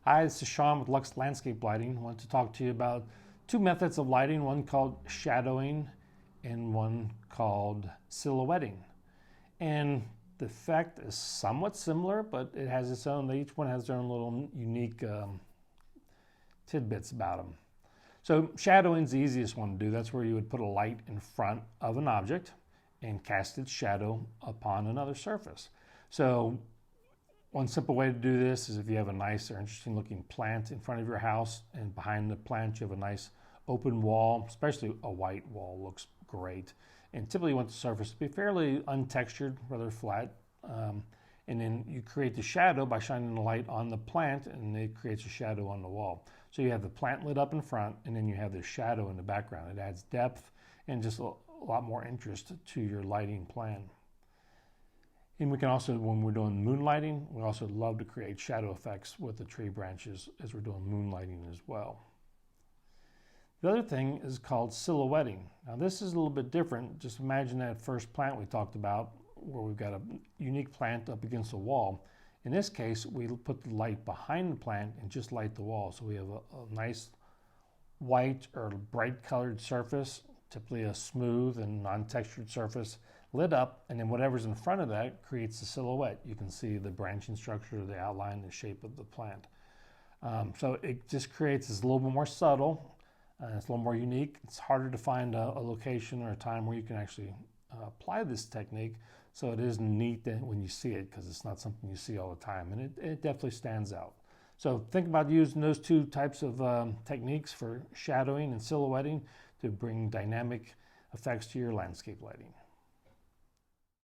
Hi, this is Sean with Lux Landscape Lighting. I want to talk to you about two methods of lighting, one called shadowing and one called silhouetting. And the effect is somewhat similar, but it has its own, each one has their own little unique tidbits about them. So shadowing is the easiest one to do. That's where you would put a light in front of an object and cast its shadow upon another surface. So one simple way to do this is if you have a nice or interesting looking plant in front of your house and behind the plant you have a nice open wall, especially a white wall looks great. And typically you want the surface to be fairly untextured, rather flat. And then you create the shadow by shining the light on the plant and it creates a shadow on the wall. So you have the plant lit up in front and then you have the shadow in the background. It adds depth and just a lot more interest to your lighting plan. And we can also, when we're doing moonlighting, we also love to create shadow effects with the tree branches as we're doing moonlighting as well. The other thing is called silhouetting. Now this is a little bit different. Just imagine that first plant we talked about where we've got a unique plant up against a wall. In this case, we put the light behind the plant and just light the wall. So we have a nice white or bright colored surface, typically a smooth and non-textured surface, lit up, and then whatever's in front of that creates a silhouette. You can see the branching structure, the outline, the shape of the plant. So it just creates this a little bit more subtle, it's a little more unique. It's harder to find a location or a time where you can actually apply this technique, so it is neat when you see it because it's not something you see all the time, and it definitely stands out. So think about using those two types of techniques for shadowing and silhouetting to bring dynamic effects to your landscape lighting.